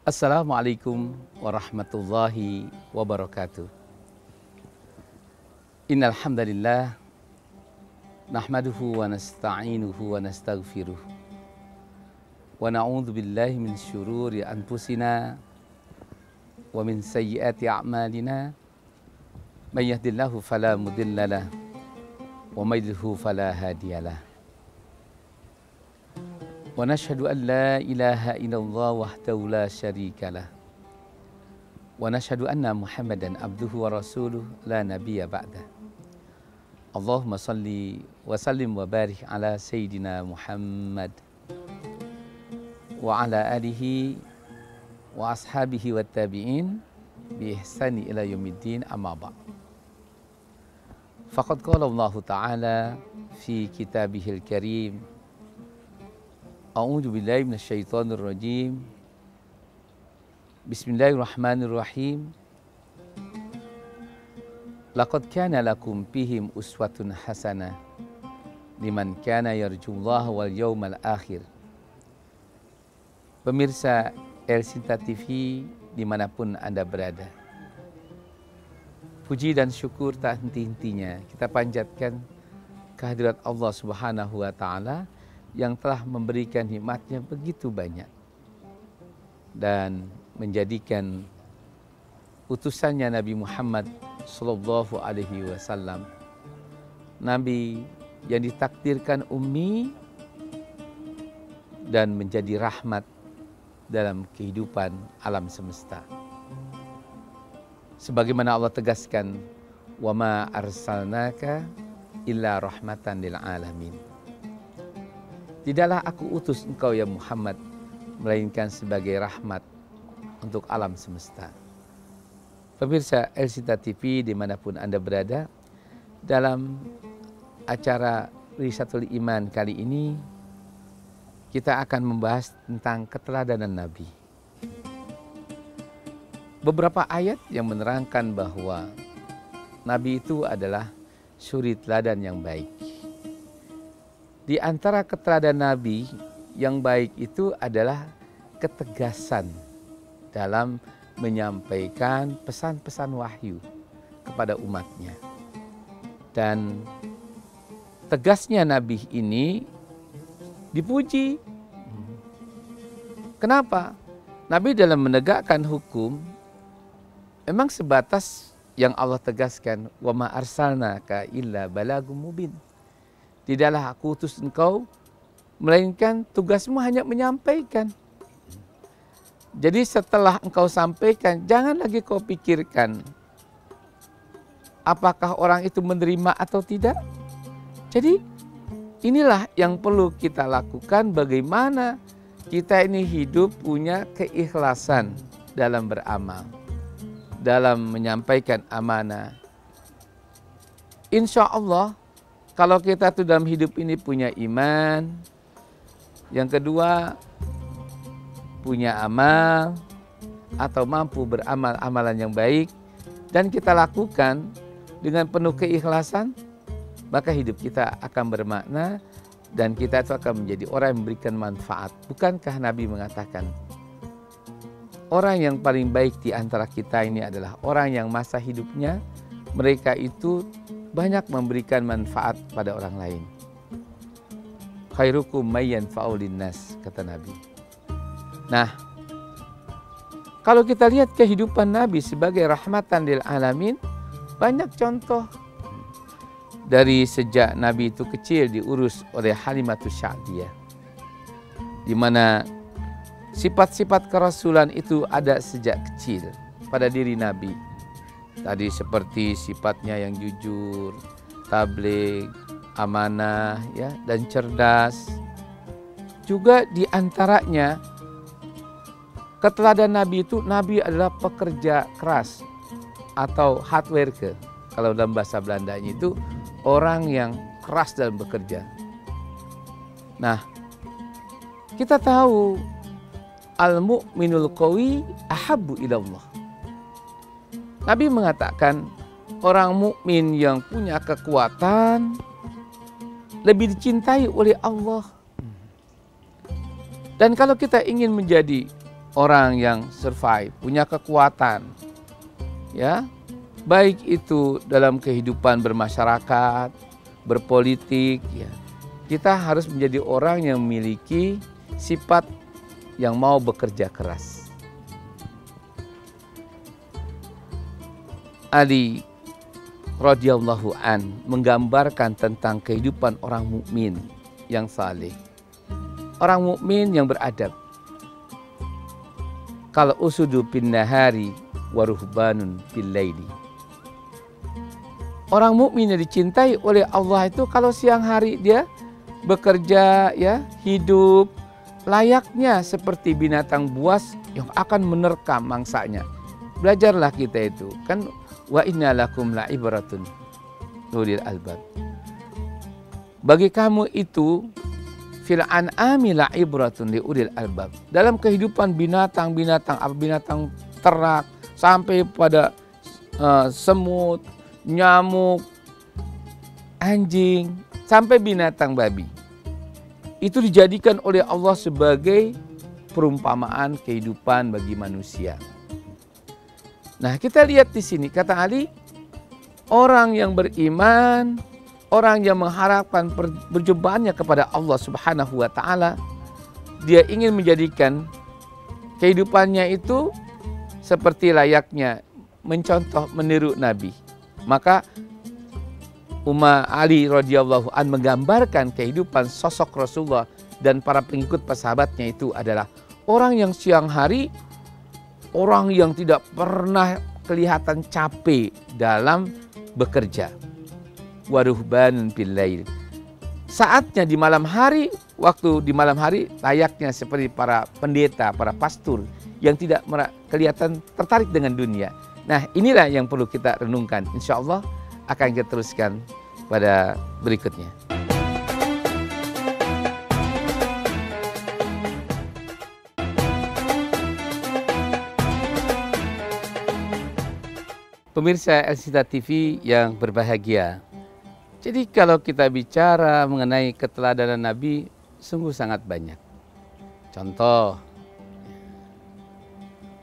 Assalamualaikum warahmatullahi wabarakatuh. Innal hamdalillah nahmaduhu wa nasta'inuhu wa nastaghfiruh wa na'udzu billahi min syururi anfusina wa min sayyiati a'malina may yahdihillahu fala mudhillalah wa may yudhlil fala hadiyalah. Wa nashhadu an la ilaha illallah wahdahu la syarikalah wa nashhadu anna Muhammadan abduhu wa rasuluh la nabiyya ba'dah. Allahumma salli wa sallim wa barik ala sayyidina Muhammad wa ala alihi wa ashabihi wa tabi'in bi ihsani ila yaumiddin, amma ba'd. Faqad qala Allah Ta'ala fi kitabihil karim, a'udzu billahi minasyaitonir rajim. Bismillahirrahmanirrahim. Laqad kana lakum fihim uswatun hasanah liman kana yarjullaha wal yawmal akhir. Pemirsa El Sinta TV dimanapun Anda berada, puji dan syukur tak henti-hentinya kita panjatkan kehadirat Allah Subhanahu wa Ta'ala yang telah memberikan nikmatnya begitu banyak dan menjadikan utusannya Nabi Muhammad Sallallahu Alaihi Wasallam, Nabi yang ditakdirkan ummi dan menjadi rahmat dalam kehidupan alam semesta. Sebagaimana Allah tegaskan, wa ma arsalnaka illa rahmatan lil alamin. Tidaklah aku utus engkau ya Muhammad melainkan sebagai rahmat untuk alam semesta. Pemirsa El Sinta TV dimanapun Anda berada, dalam acara Risatul Iman kali ini kita akan membahas tentang keteladanan Nabi. Beberapa ayat yang menerangkan bahwa Nabi itu adalah suri teladan yang baik. Di antara keteladanan Nabi yang baik itu adalah ketegasan dalam menyampaikan pesan-pesan wahyu kepada umatnya. Dan tegasnya Nabi ini dipuji. Kenapa? Nabi dalam menegakkan hukum memang sebatas yang Allah tegaskan, wa ma arsalnaka illa balagum mubin. Tidaklah aku utus engkau melainkan tugasmu hanya menyampaikan. Jadi setelah engkau sampaikan, jangan lagi kau pikirkan apakah orang itu menerima atau tidak. Jadi inilah yang perlu kita lakukan, bagaimana kita ini hidup punya keikhlasan dalam beramal, dalam menyampaikan amanah. Insya Allah kalau kita tuh dalam hidup ini punya iman, yang kedua punya amal atau mampu beramal amalan yang baik, dan kita lakukan dengan penuh keikhlasan, maka hidup kita akan bermakna dan kita itu akan menjadi orang yang memberikan manfaat. Bukankah Nabi mengatakan, orang yang paling baik di antara kita ini adalah orang yang masa hidupnya mereka itu banyak memberikan manfaat pada orang lain. Khairukum may yanfa'u linnas, kata Nabi. Nah, kalau kita lihat kehidupan Nabi sebagai rahmatan lil alamin, banyak contoh. Dari sejak Nabi itu kecil diurus oleh Halimatus Sa'diyah, di mana sifat-sifat kerasulan itu ada sejak kecil pada diri Nabi. Tadi seperti sifatnya yang jujur, tabligh, amanah, ya, dan cerdas. Juga di antaranya keteladanan Nabi itu, Nabi adalah pekerja keras atau hard worker. Kalau dalam bahasa Belandanya itu orang yang keras dalam bekerja. Nah, kita tahu al-mu'minul qawi ahabbu ilallah. Nabi mengatakan orang mukmin yang punya kekuatan lebih dicintai oleh Allah. Dan kalau kita ingin menjadi orang yang survive, punya kekuatan, ya, baik itu dalam kehidupan bermasyarakat, berpolitik, ya. Kita harus menjadi orang yang memiliki sifat yang mau bekerja keras. Ali radhiyallahu an menggambarkan tentang kehidupan orang mukmin yang saleh. Orang mukmin yang beradab. Kal usudu bin nahari wa ruhbanun bil laili. Orang mukmin yang dicintai oleh Allah itu kalau siang hari dia bekerja, ya, hidup layaknya seperti binatang buas yang akan menerkam mangsanya. Belajarlah kita itu. Kan wa inna lakum la ibratun ulil albab. Bagi kamu itu fil an'ami la ibratun li ulil albab. Dalam kehidupan binatang-binatang, binatang ternak sampai pada semut, nyamuk, anjing, sampai binatang babi. Itu dijadikan oleh Allah sebagai perumpamaan kehidupan bagi manusia. Nah, kita lihat di sini kata Ali, orang yang beriman, orang yang mengharapkan perjumpaannya kepada Allah Subhanahu wa taala, dia ingin menjadikan kehidupannya itu seperti layaknya mencontoh, meniru Nabi. Maka Ali radhiyallahu an menggambarkan kehidupan sosok Rasulullah dan para pengikut sahabatnya itu adalah orang yang siang hari, orang yang tidak pernah kelihatan capek dalam bekerja. Waruhbanun bil lail. Saatnya di malam hari, waktu di malam hari layaknya seperti para pendeta, para pastor yang tidak kelihatan tertarik dengan dunia. Nah, inilah yang perlu kita renungkan. Insya Allah akan kita teruskan pada berikutnya. Pemirsa Elsita TV yang berbahagia. Jadi kalau kita bicara mengenai keteladanan Nabi, sungguh sangat banyak. Contoh,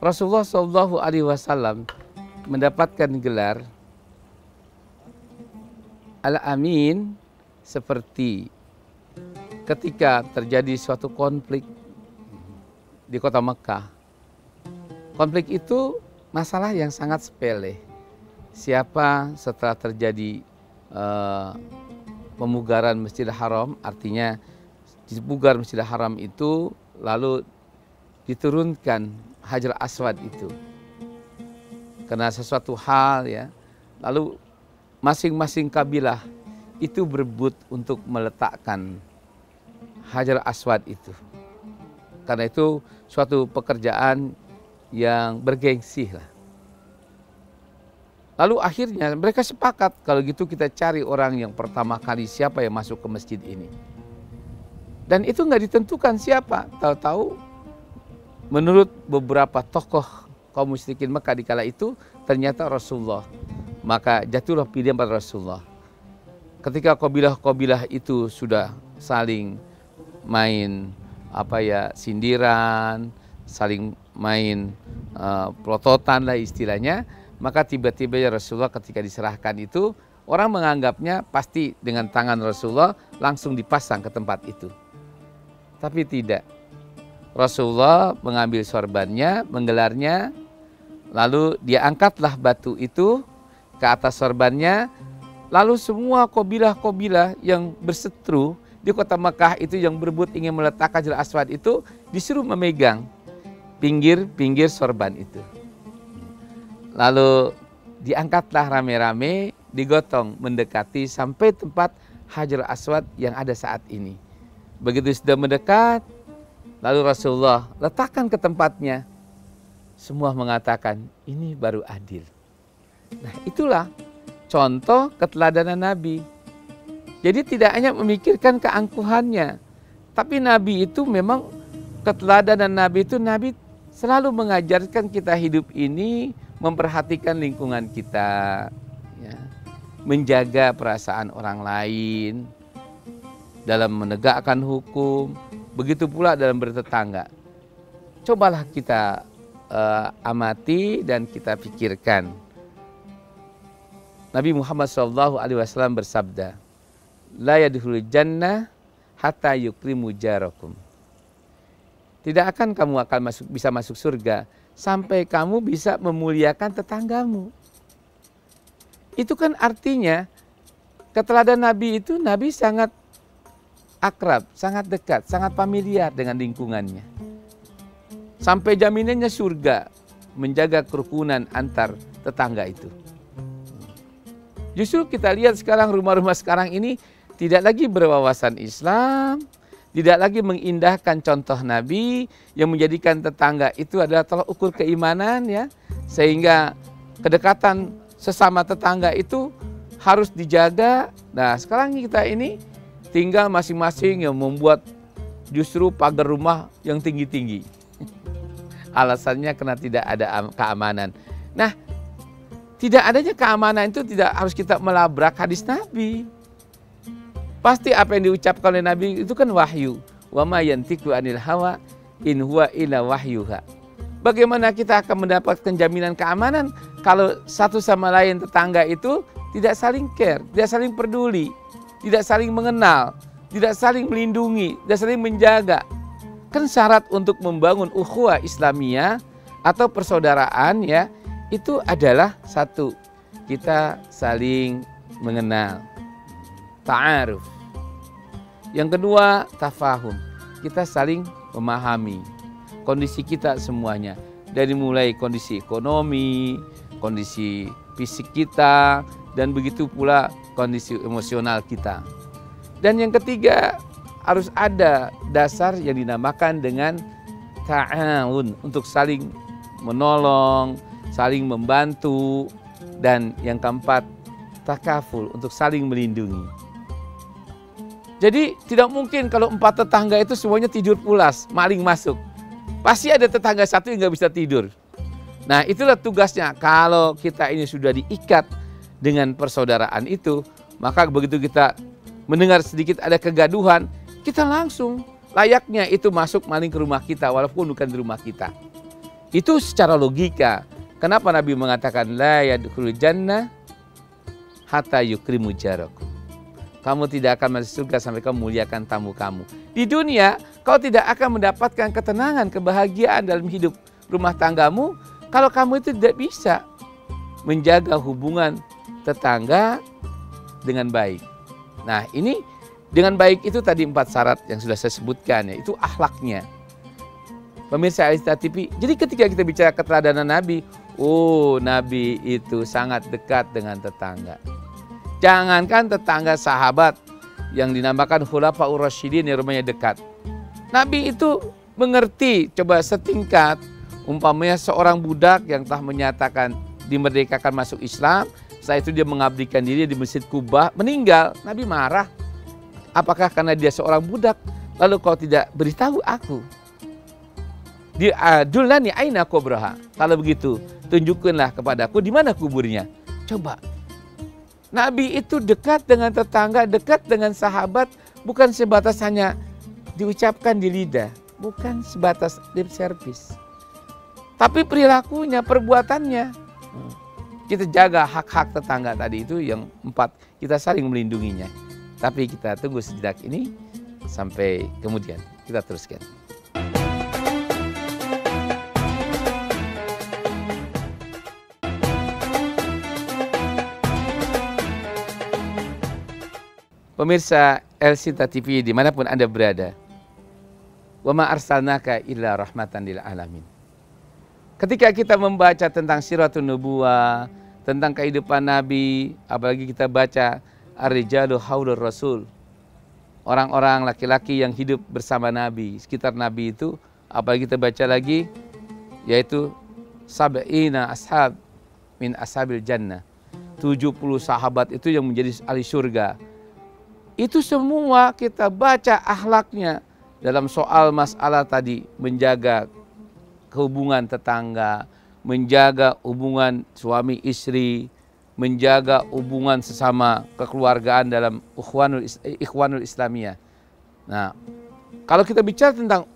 Rasulullah SAW mendapatkan gelar Al-Amin seperti ketika terjadi suatu konflik di kota Mekah. Konflik itu masalah yang sangat sepele. Siapa setelah terjadi pemugaran Masjidil Haram, artinya dipugar Masjidil Haram itu, lalu diturunkan Hajar Aswad itu. Karena sesuatu hal, ya, lalu masing-masing kabilah itu berebut untuk meletakkan Hajar Aswad itu. Karena itu suatu pekerjaan yang bergengsi lah. Lalu akhirnya mereka sepakat, kalau gitu kita cari orang yang pertama kali siapa yang masuk ke masjid ini. Dan itu nggak ditentukan siapa. Tahu-tahu menurut beberapa tokoh kaum musyrikin Mekah di kala itu ternyata Rasulullah. Maka jatuhlah pilihan pada Rasulullah. Ketika kabilah-kabilah itu sudah saling main sindiran, saling main pelototan lah istilahnya, maka tiba-tiba ya Rasulullah ketika diserahkan itu, orang menganggapnya pasti dengan tangan Rasulullah langsung dipasang ke tempat itu. Tapi tidak. Rasulullah mengambil sorbannya, menggelarnya, lalu dia angkatlah batu itu ke atas sorbannya, lalu semua kabilah-kabilah yang berseteru di kota Mekah itu yang berebut ingin meletakkan Hajar Aswad itu disuruh memegang pinggir-pinggir sorban itu. Lalu diangkatlah rame-rame, digotong mendekati sampai tempat Hajar Aswad yang ada saat ini. Begitu sudah mendekat, lalu Rasulullah letakkan ke tempatnya. Semua mengatakan ini baru adil. Nah, itulah contoh keteladanan Nabi. Jadi tidak hanya memikirkan keangkuhannya, tapi Nabi itu memang keteladanan Nabi itu, Nabi selalu mengajarkan kita hidup ini memperhatikan lingkungan kita, ya, menjaga perasaan orang lain dalam menegakkan hukum, begitu pula dalam bertetangga. cobalah kita amati dan kita pikirkan. Nabi Muhammad SAW bersabda, la yadkhulul jannah hatta yukrimu jarakum. Tidak akan kamu bisa masuk surga sampai kamu bisa memuliakan tetanggamu. Itu kan artinya keteladanan Nabi itu, Nabi sangat akrab, sangat dekat, sangat familiar dengan lingkungannya. Sampai jaminannya surga, menjaga kerukunan antar tetangga itu. Justru kita lihat sekarang rumah-rumah sekarang ini tidak lagi berwawasan Islam, tidak lagi mengindahkan contoh Nabi yang menjadikan tetangga itu adalah tolak ukur keimanan, ya, sehingga kedekatan sesama tetangga itu harus dijaga. Nah, sekarang kita ini tinggal masing-masing yang membuat justru pagar rumah yang tinggi-tinggi. Alasannya karena tidak ada keamanan. Nah, tidak adanya keamanan itu tidak harus kita melabrak hadis Nabi. Pasti apa yang diucapkan oleh Nabi itu kan wahyu. Wa ma yantiqu anil hawa in huwa illa wahyuha. Bagaimana kita akan mendapatkan jaminan keamanan kalau satu sama lain tetangga itu tidak saling care, tidak saling peduli, tidak saling mengenal, tidak saling melindungi, tidak saling menjaga. Kan syarat untuk membangun ukhuwah Islamiyah atau persaudaraan, ya, itu adalah satu, kita saling mengenal, ta'aruf. Yang kedua, tafahum, kita saling memahami kondisi kita semuanya, dari mulai kondisi ekonomi, kondisi fisik kita, dan begitu pula kondisi emosional kita. Dan yang ketiga, harus ada dasar yang dinamakan dengan ta'awun, untuk saling menolong, saling membantu, dan yang keempat, takaful, untuk saling melindungi. Jadi tidak mungkin kalau 4 tetangga itu semuanya tidur pulas, maling masuk. Pasti ada tetangga satu yang nggak bisa tidur. Nah, itulah tugasnya. Kalau kita ini sudah diikat dengan persaudaraan itu, maka begitu kita mendengar sedikit ada kegaduhan, kita langsung layaknya itu masuk maling ke rumah kita walaupun bukan di rumah kita. Itu secara logika. Kenapa Nabi mengatakan la yadkhulul jannah hatta yukrimu jarakum. Kamu tidak akan masuk surga sampai kamu muliakan tamu kamu. Di dunia kau tidak akan mendapatkan ketenangan, kebahagiaan dalam hidup rumah tanggamu kalau kamu itu tidak bisa menjaga hubungan tetangga dengan baik. Nah, ini dengan baik itu tadi 4 syarat yang sudah saya sebutkan, ya, itu akhlaknya. Pemirsa Alista TV, jadi ketika kita bicara keteladanan Nabi, oh, Nabi itu sangat dekat dengan tetangga. Jangankan tetangga sahabat yang dinamakan Khulafaur Rasyidin yang rumahnya dekat. Nabi itu mengerti, coba setingkat, umpamanya seorang budak yang telah menyatakan dimerdekakan masuk Islam, setelah itu dia mengabdikan diri di Masjid Kubah, meninggal. Nabi marah. Apakah karena dia seorang budak, lalu kau tidak beritahu aku? Dulani aina kubraha. Kalau begitu, tunjukkanlah kepadaku di mana kuburnya. Coba. Nabi itu dekat dengan tetangga, dekat dengan sahabat, bukan sebatas hanya diucapkan di lidah, bukan sebatas lip service. Tapi perilakunya, perbuatannya. Kita jaga hak-hak tetangga tadi itu yang 4, kita saling melindunginya. Tapi kita tunggu sejenak ini sampai kemudian kita teruskan. Pemirsa Elsita TV dimanapun Anda berada, wa ma arsalnaka illa rahmatan lil alamin. Ketika kita membaca tentang siratun nubuwah, tentang kehidupan Nabi, apalagi kita baca ar-rijalu haulur rasul, orang-orang laki-laki yang hidup bersama Nabi, sekitar Nabi itu, apalagi kita baca lagi, yaitu sab'ina ashab min ashabil jannah, 70 sahabat itu yang menjadi ahli surga. Itu semua kita baca akhlaknya dalam soal masalah tadi, menjaga hubungan tetangga, menjaga hubungan suami istri, menjaga hubungan sesama kekeluargaan dalam ikhwanul Islamiyah. Nah, kalau kita bicara tentang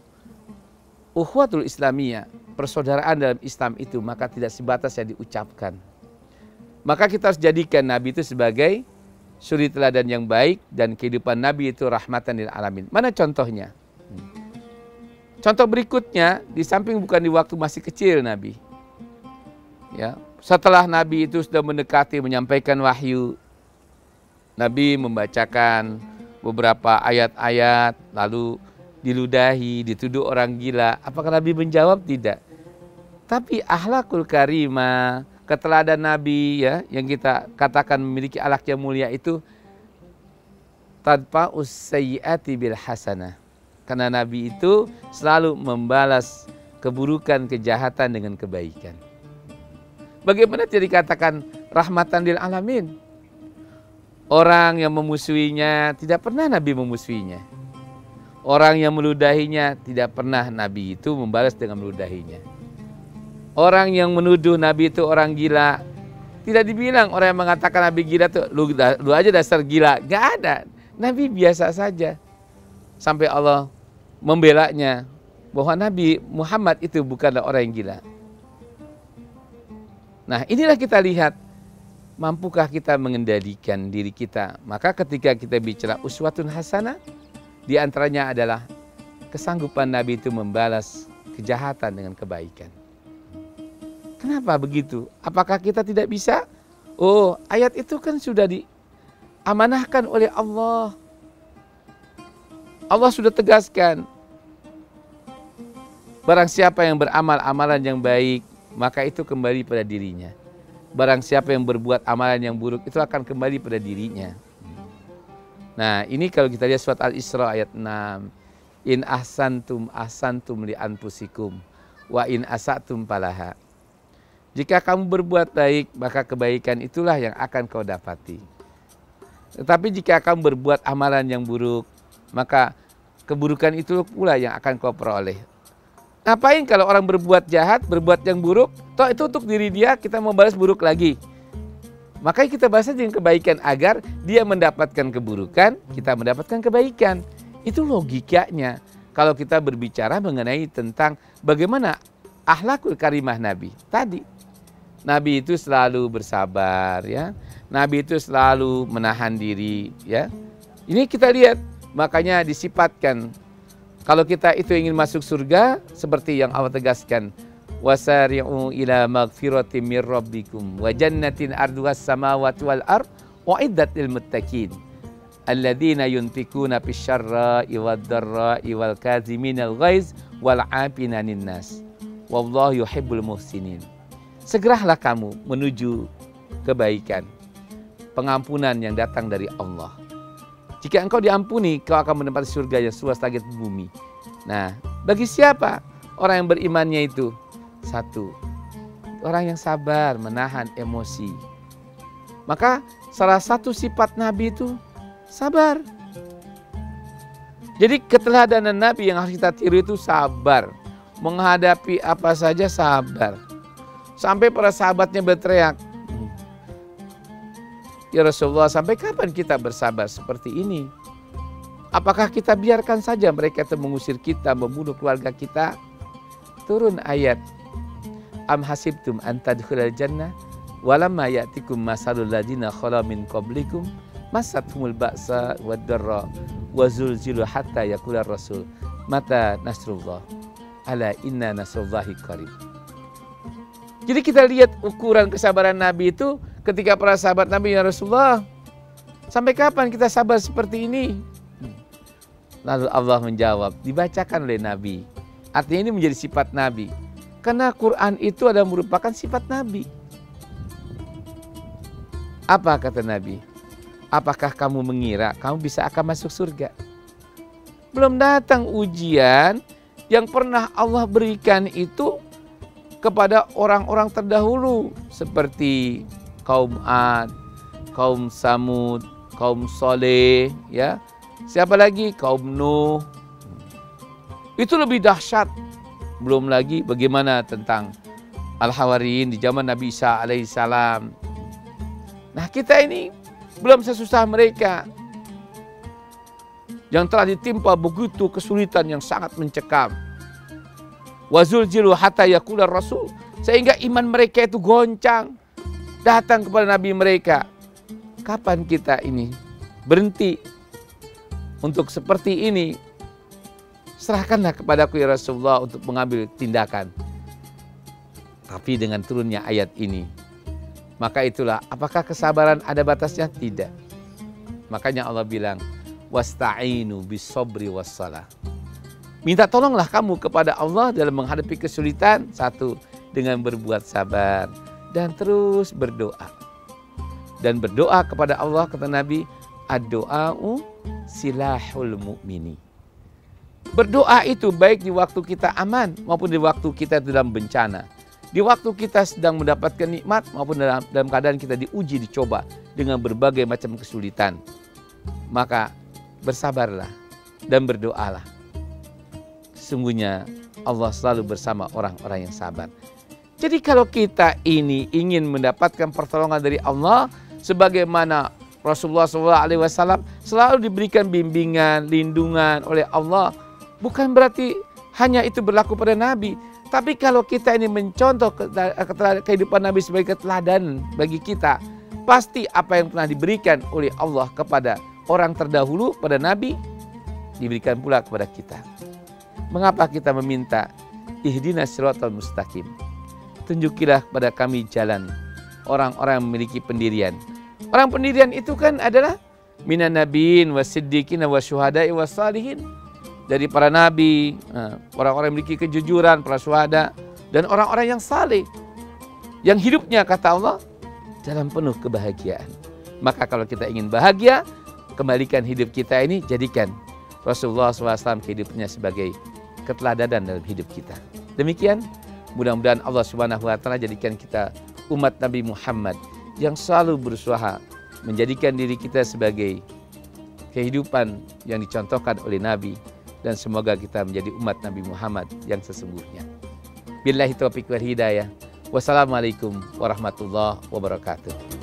ukhuwatul Islamiyah, persaudaraan dalam Islam itu maka tidak sebatas yang diucapkan. Maka kita harus jadikan Nabi itu sebagai suri teladan yang baik, dan kehidupan Nabi itu rahmatan lil alamin. Mana contohnya? Contoh berikutnya, di samping bukan di waktu masih kecil Nabi, ya, setelah Nabi itu sudah mendekati menyampaikan wahyu, Nabi membacakan beberapa ayat-ayat, lalu diludahi, dituduh orang gila. Apakah Nabi menjawab? Tidak. Tapi akhlakul karimah, keteladan Nabi, ya, yang kita katakan memiliki akhlak yang mulia itu tadfa'us sayyiati bil hasanah. Karena Nabi itu selalu membalas keburukan, kejahatan dengan kebaikan. Bagaimana dia dikatakan rahmatan lil alamin? Orang yang memusuhinya tidak pernah Nabi memusuhinya. Orang yang meludahinya tidak pernah Nabi itu membalas dengan meludahinya. Orang yang menuduh Nabi itu orang gila, tidak dibilang orang yang mengatakan Nabi gila tuh lu aja dasar gila. Gak ada. Nabi biasa saja. Sampai Allah membelanya bahwa Nabi Muhammad itu bukanlah orang yang gila. Nah, inilah kita lihat, mampukah kita mengendalikan diri kita. Maka ketika kita bicara uswatun hasanah, di antaranya adalah kesanggupan Nabi itu membalas kejahatan dengan kebaikan. Kenapa begitu? Apakah kita tidak bisa? Oh, ayat itu kan sudah diamanahkan oleh Allah. Allah sudah tegaskan, barang siapa yang beramal amalan yang baik, maka itu kembali pada dirinya. Barang siapa yang berbuat amalan yang buruk, itu akan kembali pada dirinya. Nah, ini kalau kita lihat surat Al-Isra ayat 6. In ahsantum ahsantum li anfusikum wa in asatum falaha. Jika kamu berbuat baik, maka kebaikan itulah yang akan kau dapati. Tetapi jika kamu berbuat amalan yang buruk, maka keburukan itu pula yang akan kau peroleh. Ngapain kalau orang berbuat jahat, berbuat yang buruk, toh itu untuk diri dia, kita mau balas buruk lagi. Makanya kita bahas dengan kebaikan agar dia mendapatkan keburukan, kita mendapatkan kebaikan. Itu logikanya kalau kita berbicara mengenai tentang bagaimana akhlakul karimah Nabi. Tadi Nabi itu selalu bersabar, ya. Nabi itu selalu menahan diri, ya. Ini kita lihat, makanya disifatkan kalau kita itu ingin masuk surga seperti yang Allah tegaskan, wasari'u ila magfiratin mir rabbikum wa jannatin arduhas samawati wal ard uiddat lil muttaqin alladzina yunfikuna fisyarra'i wad dharra'i wal kaziminal ghaiz wal 'afina 'anil nas wallahu yuhibbul muhsinin. Segeralah kamu menuju kebaikan, pengampunan yang datang dari Allah. Jika engkau diampuni, kau akan menempati surga yang luas langit bumi. Nah, bagi siapa orang yang berimannya itu? Satu, orang yang sabar, menahan emosi. Maka salah satu sifat Nabi itu sabar. Jadi keteladanan Nabi yang harus kita tiru itu sabar. Menghadapi apa saja sabar. Sampai para sahabatnya berteriak, ya Rasulullah, sampai kapan kita bersabar seperti ini? Apakah kita biarkan saja mereka itu mengusir kita, membunuh keluarga kita? Turun ayat, am hasibtum an tadkhulal jannah walamma ya'tikum masalul ladzina khala min qablikum masathumul ba'sa wad dharra wa zulzilu hatta yaqula rasul mata nasrullah ala inna nasrullahi qarib. Jadi kita lihat ukuran kesabaran Nabi itu ketika para sahabat Nabi, ya Rasulullah, sampai kapan kita sabar seperti ini? Lalu Allah menjawab, dibacakan oleh Nabi. Artinya ini menjadi sifat Nabi. Karena Quran itu adalah merupakan sifat Nabi. Apa kata Nabi? Apakah kamu mengira kamu bisa akan masuk surga? Belum datang ujian yang pernah Allah berikan itu kepada orang-orang terdahulu. Seperti kaum Ad, kaum Samud, kaum Soleh, ya. Siapa lagi? Kaum Nuh. Itu lebih dahsyat. Belum lagi bagaimana tentang Al-Hawariyin di zaman Nabi Isa alaihissalam. Nah, kita ini belum sesusah mereka yang telah ditimpa begitu kesulitan yang sangat mencekam. Wazulzilu hatta yaqula rasul. Sehingga iman mereka itu goncang. Datang kepada nabi mereka. Kapan kita ini berhenti untuk seperti ini? Serahkanlah kepadaku ya Rasulullah untuk mengambil tindakan. Tapi dengan turunnya ayat ini, maka itulah, apakah kesabaran ada batasnya? Tidak. Makanya Allah bilang, wasta'inu bis-sabri was-salah. Minta tolonglah kamu kepada Allah dalam menghadapi kesulitan. Satu, dengan berbuat sabar. Dan terus berdoa. Dan berdoa kepada Allah, kata Nabi, ad-doa'u silahul mu'mini. Berdoa itu baik di waktu kita aman maupun di waktu kita dalam bencana. Di waktu kita sedang mendapatkan nikmat maupun dalam keadaan kita diuji, dicoba dengan berbagai macam kesulitan. Maka bersabarlah dan berdoalah. Sesungguhnya Allah selalu bersama orang-orang yang sabar. Jadi kalau kita ini ingin mendapatkan pertolongan dari Allah, sebagaimana Rasulullah SAW selalu diberikan bimbingan, lindungan oleh Allah, bukan berarti hanya itu berlaku pada Nabi. Tapi kalau kita ini mencontoh kehidupan Nabi sebagai keteladanan bagi kita, pasti apa yang pernah diberikan oleh Allah kepada orang terdahulu, pada Nabi, diberikan pula kepada kita. Mengapa kita meminta ihdinas siratal mustaqim? Tunjukilah kepada kami jalan orang-orang yang memiliki pendirian. Orang pendirian itu kan adalah minan nabiyyin wasiddiqin wasyuhada'i wassalihin. Dari para nabi, orang-orang yang memiliki kejujuran, para syuhada, dan orang-orang yang saleh. Yang hidupnya, kata Allah, dalam penuh kebahagiaan. Maka kalau kita ingin bahagia, kembalikan hidup kita ini, jadikan Rasulullah SAW hidupnya sebagai keteladanan dalam hidup kita. Demikian, mudah-mudahan Allah Subhanahu wa Ta'ala jadikan kita umat Nabi Muhammad yang selalu berusaha menjadikan diri kita sebagai kehidupan yang dicontohkan oleh Nabi, dan semoga kita menjadi umat Nabi Muhammad yang sesungguhnya. Billahi taufiq wal hidayah. Wassalamualaikum warahmatullahi wabarakatuh.